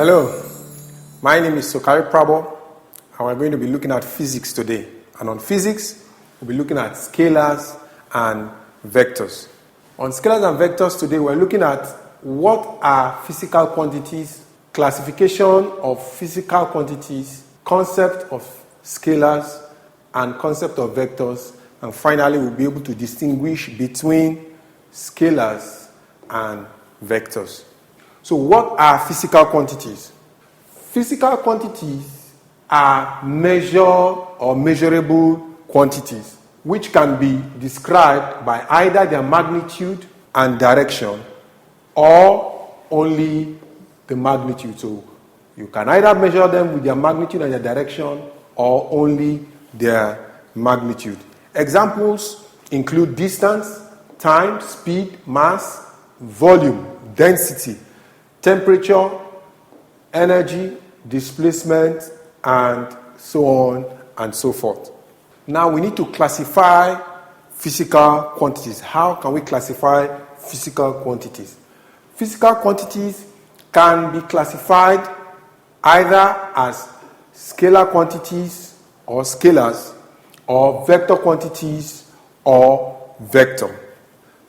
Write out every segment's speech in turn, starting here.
Hello, my name is Sokari Prabo, and we're going to be looking at physics today. And on physics, we'll be looking at scalars and vectors. On scalars and vectors today, we're looking at what are physical quantities, classification of physical quantities, concept of scalars, and concept of vectors. And finally, we'll be able to distinguish between scalars and vectors. So what are physical quantities? Physical quantities are measured or measurable quantities which can be described by either their magnitude and direction or only the magnitude. So you can either measure them with their magnitude and their direction or only their magnitude. Examples include distance, time, speed, mass, volume, density, temperature, energy, displacement, and so on and so forth. Now we need to classify physical quantities. How can we classify physical quantities? Physical quantities can be classified either as scalar quantities or scalars, or vector quantities or vector.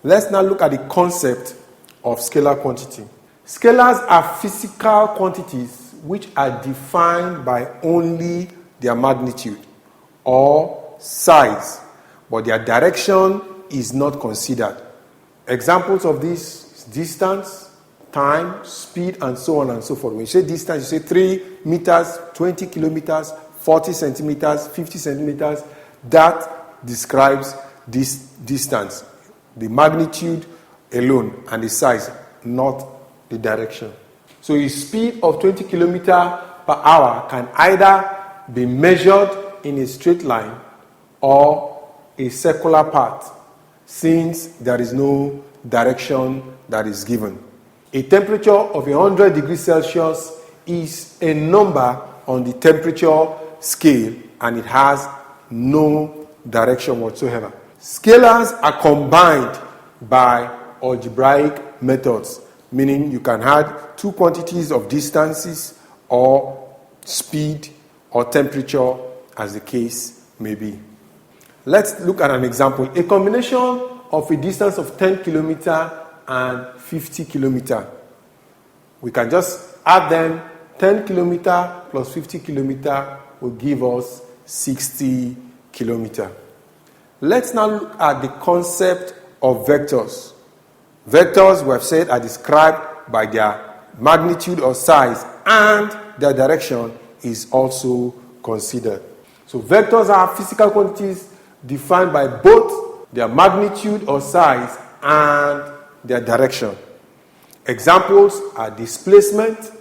Let's now look at the concept of scalar quantity. Scalars are physical quantities which are defined by only their magnitude or size, but their direction is not considered. Examples of this is distance, time, speed, and so on and so forth. When you say distance, you say 3 meters, 20 kilometers, 40 centimeters, 50 centimeters. That describes this distance, the magnitude alone, and the size, not the direction. So a speed of 20 kilometers per hour can either be measured in a straight line or a circular path, since there is no direction that is given. A temperature of 100 degrees Celsius is a number on the temperature scale, and it has no direction whatsoever. Scalars are combined by algebraic methods, meaning you can add two quantities of distances or speed or temperature as the case may be. Let's look at an example. A combination of a distance of 10 kilometers and 50 kilometers. We can just add them. 10 kilometers plus 50 kilometers will give us 60 kilometers. Let's now look at the concept of vectors. Vectors, we have said, are described by their magnitude or size, and their direction is also considered. So vectors are physical quantities defined by both their magnitude or size and their direction. Examples are displacement,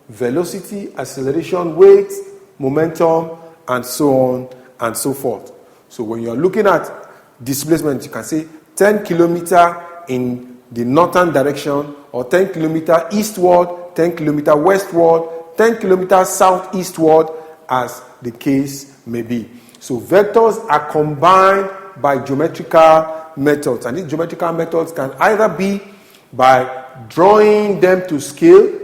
velocity, acceleration, weight, momentum, and so on and so forth. So when you are looking at displacement, you can say 10 kilometers in the northern direction, or 10 kilometers eastward, 10 kilometers westward, 10 kilometers southeastward, as the case may be. So vectors are combined by geometrical methods, and these geometrical methods can either be by drawing them to scale,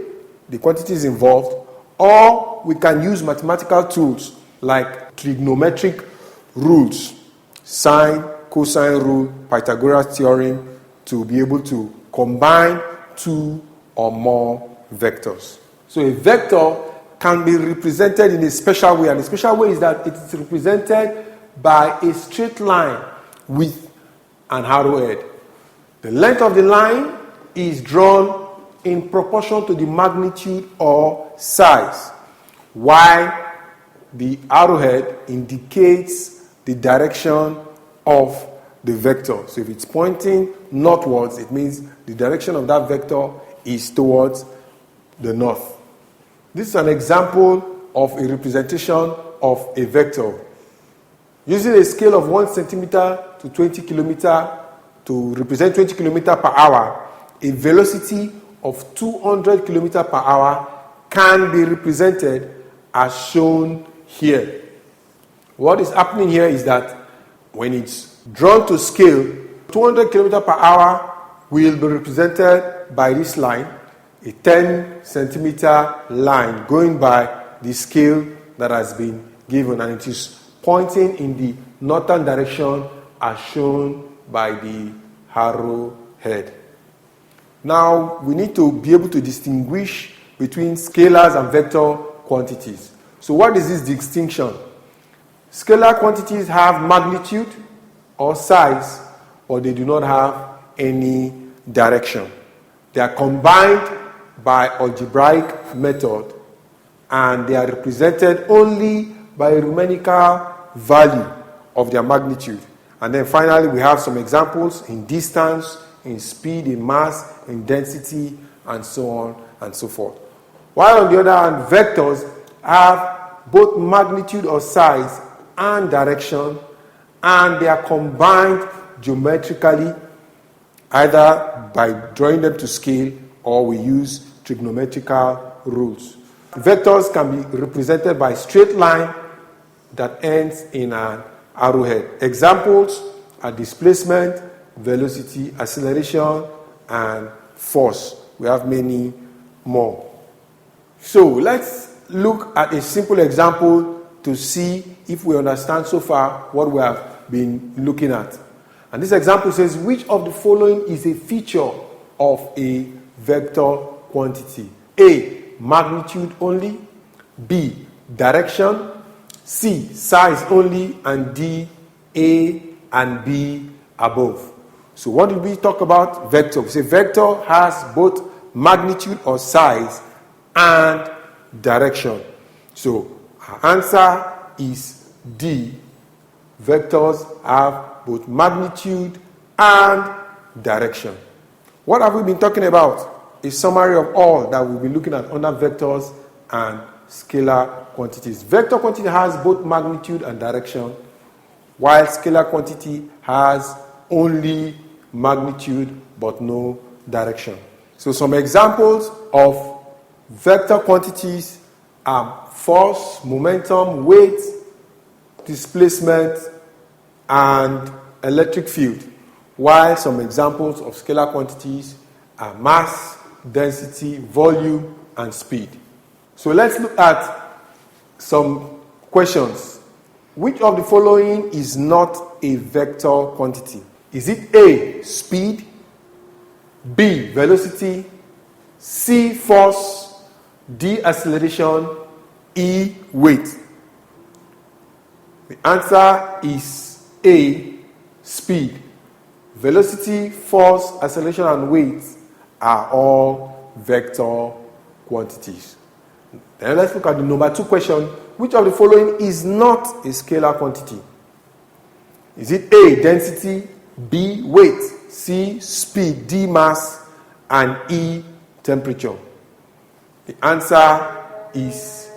the quantities involved, or we can use mathematical tools like trigonometric rules, sine, cosine rule, Pythagoras theorem, to be able to combine two or more vectors. So a vector can be represented in a special way, and the special way is that it is represented by a straight line with an arrowhead. The length of the line is drawn in proportion to the magnitude or size, while the arrowhead indicates the direction of the vector. So if it's pointing northwards, it means the direction of that vector is towards the north. This is an example of a representation of a vector. Using a scale of 1 centimeter to 20 kilometers to represent 20 kilometers per hour, a velocity of 200 kilometers per hour can be represented as shown here. What is happening here is that when it's drawn to scale, 200 kilometers per hour will be represented by this line. a 10 centimeter line going by the scale that has been given, and it is pointing in the northern direction as shown by the arrow head. Now we need to be able to distinguish between scalars and vector quantities. So what is this distinction? Scalar quantities have magnitude or size, or they do not have any direction. They are combined by algebraic method, and they are represented only by a numerical value of their magnitude. And then finally we have some examples in distance, in speed, in mass, in density, and so on and so forth. While on the other hand, vectors have both magnitude or size and direction, and they are combined geometrically, either by drawing them to scale or we use trigonometrical rules. Vectors can be represented by a straight line that ends in an arrowhead. Examples are displacement, velocity, acceleration, and force. We have many more. So let's look at a simple example to see if we understand so far what we have been looking at. And this example says, which of the following is a feature of a vector quantity? A, magnitude only. B, direction. C, size only. And D, A and B above. So what did we talk about? Vector. We say vector has both magnitude or size and direction. So our answer is D. Vectors have both magnitude and direction. What have we been talking about? A summary of all that we'll be looking at under vectors and scalar quantities. Vector quantity has both magnitude and direction, while scalar quantity has only magnitude but no direction. So some examples of vector quantities are force, momentum, weight, displacement, and electric field, while some examples of scalar quantities are mass, density, volume, and speed. So let's look at some questions. Which of the following is not a vector quantity? Is it A, speed, B, velocity, C, force, D, acceleration, E, weight? The answer is A, speed. Velocity, force, acceleration, and weight are all vector quantities. Then let's look at the number 2 question. Which of the following is not a scalar quantity? Is it A, density, B, weight, C, speed, D, mass, and E, temperature? The answer is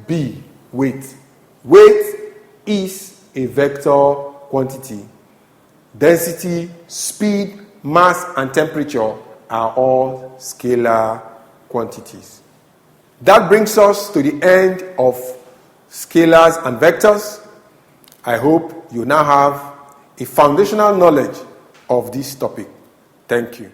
B, weight. Weight is a vector quantity. Density, speed, mass, and temperature are all scalar quantities. That brings us to the end of scalars and vectors. I hope you now have a foundational knowledge of this topic. Thank you.